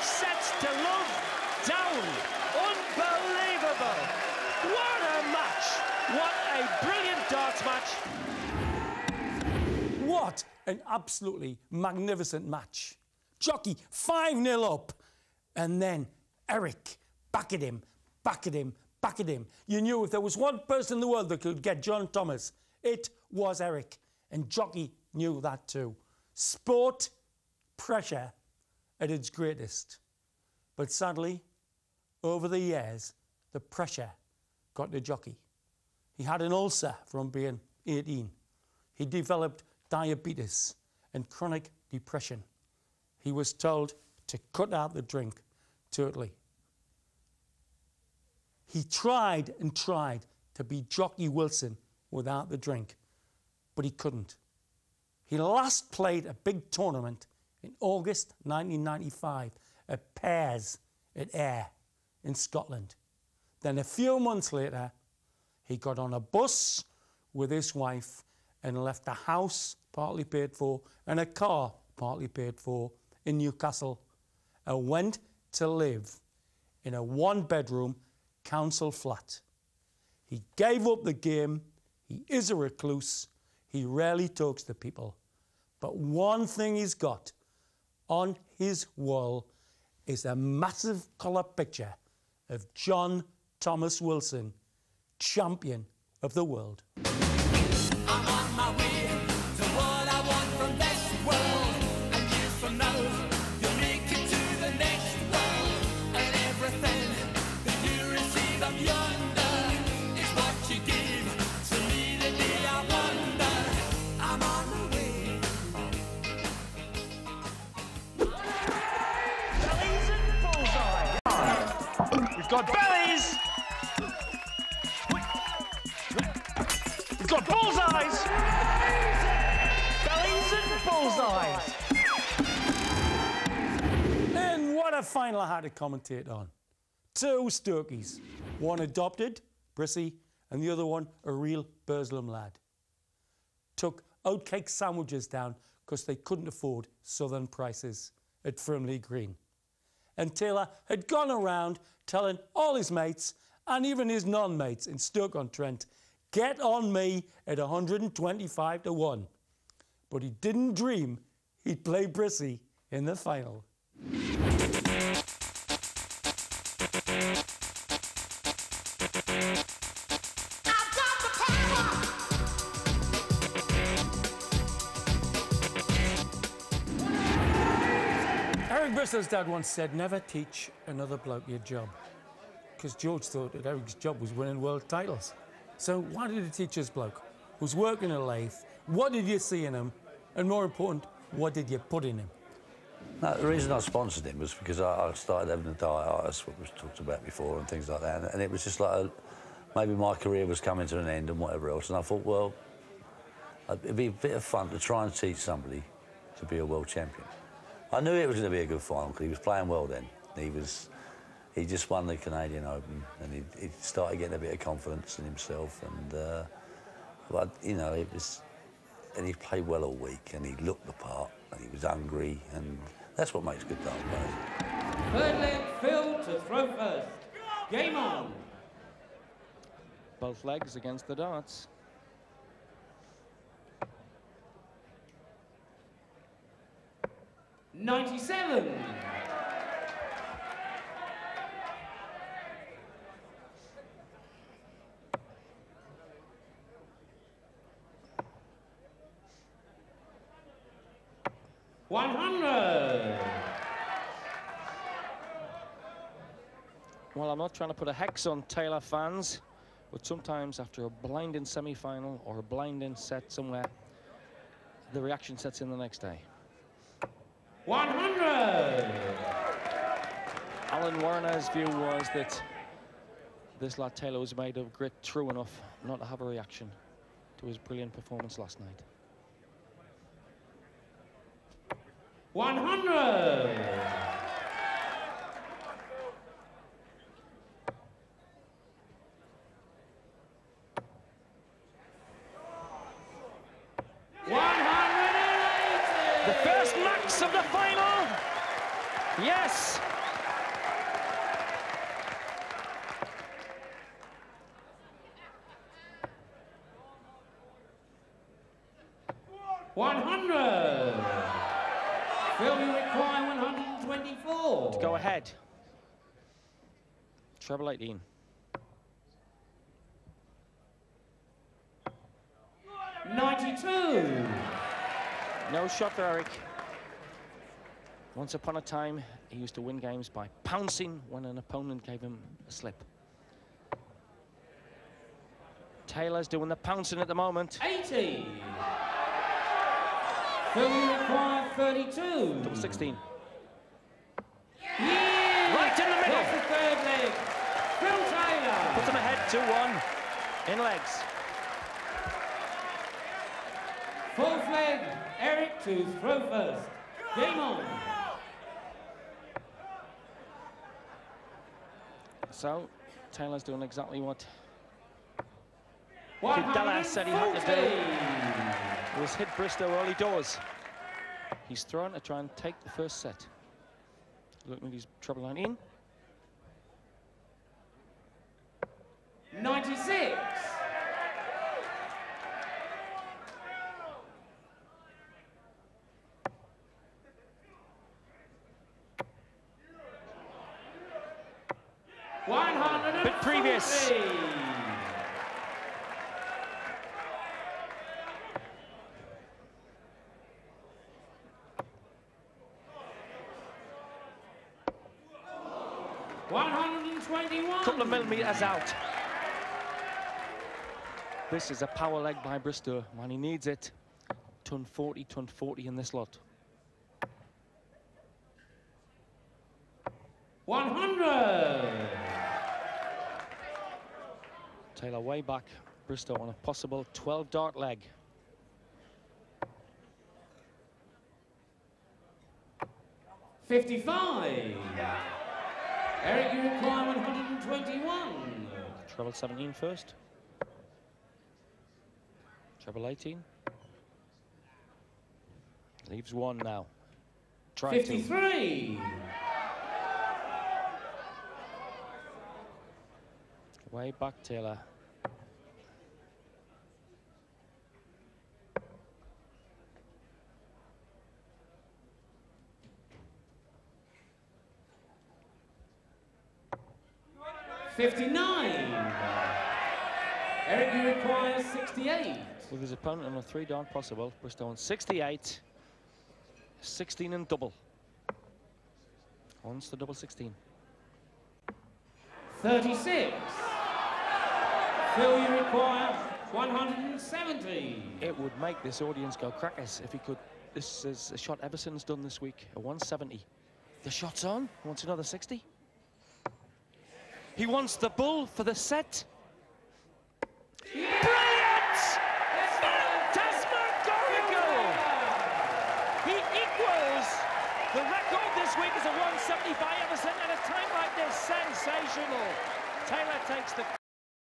sets to love, down. Unbelievable. What a match. What a brilliant darts match. What an absolutely magnificent match. Jockey 5-0 up. And then Eric back at him, back at him, back at him. You knew if there was one person in the world that could get John Thomas, it was Eric. And Jockey knew that too. Sport, pressure at its greatest. But sadly, over the years, the pressure got to Jockey. He had an ulcer from being 18. He developed diabetes and chronic depression. He was told to cut out the drink totally. He tried and tried to be Jockey Wilson without the drink, but he couldn't. He last played a big tournament in August 1995 at Pears at Ayr in Scotland. Then a few months later, he got on a bus with his wife and left a house partly paid for and a car partly paid for in Newcastle and went to live in a one-bedroom council flat. He gave up the game. He is a recluse. He rarely talks to people. But one thing he's got on his wall is a massive colour picture of John Thomas Wilson, champion of the world. I'm on my way to what I want from this world. And years from now, you'll make it to the next world. And everything that you receive up yonder is what you give to me the day I wonder. I'm on my way. Bellies and Bullseye. We've got Bellies. We've got Bullseyes. Bellies and Bullseyes. And what a final I had to commentate on. Two Stokies, one adopted, Brissy, and the other one a real Burslem lad. Took oatcake sandwiches down because they couldn't afford southern prices at Frimley Green. And Taylor had gone around telling all his mates and even his non-mates in Stoke-on-Trent, get on me at 125 to 1. But he didn't dream he'd play Brissy in the final. Eric Bristow's dad once said, never teach another bloke your job. Because George thought that Eric's job was winning world titles. So why did he teach this bloke who's working a lathe? What did you see in him? And more important, what did you put in him? No, the reason I sponsored him was because I started having a diet, that's what was talked about before and things like that. And it was just like, maybe my career was coming to an end and whatever else. And I thought, well, it'd be a bit of fun to try and teach somebody to be a world champion. I knew it was going to be a good final because he was playing well then. He just won the Canadian Open and he started getting a bit of confidence in himself and, but, you know, it was, and he played well all week and he looked the part and he was hungry and that's what makes good dart players. Third leg, Phil to throw first. Game on. Both legs against the darts. '97. Well, I'm not trying to put a hex on Taylor fans, but sometimes after a blinding semi-final or a blinding set somewhere, the reaction sets in the next day. 100. Alan Warner's view was that this lad Taylor was made of grit true enough not to have a reaction to his brilliant performance last night. 100. The first max of the final. Yes. 100. Phil, you require 124. To go ahead. Treble 18. $92. No shot for Eric. Once upon a time, he used to win games by pouncing when an opponent gave him a slip. Taylor's doing the pouncing at the moment. 80. Phil, you require 32. Double 16. Yeah! Right in the middle. That's the third leg. Phil Taylor. Puts him ahead 2-1 in legs. Fourth leg, Eric to throw first. Game on. So, Taylor's doing exactly what Kid Della said he had to do. It was hit Bristow early doors. He's thrown to try and take the first set. Looking at his treble 19. 96. Bit previous. Couple of millimeters out. This is a power leg by Bristow when he needs it. Ton 40 in this lot. 100. Taylor way back. Bristow on a possible 12-dart leg. $55. Eric, you require 121. Treble 17 first. Treble 18. Leaves one now. Try 53. Way back, Taylor. $59. Eric, you require 68. With his opponent on a 3-dart possible, Bristow on 68. 16 and double. Once the double 16. 36. Phil, you require 170. It would make this audience go crackers if he could. This is a shot Everson's done this week, a 170. The shot's on. He wants another 60. He wants the bull for the set. Brilliant! Phantasmagorical! He equals the record this week is a 170 by Everson at a time like this. Sensational. Taylor takes the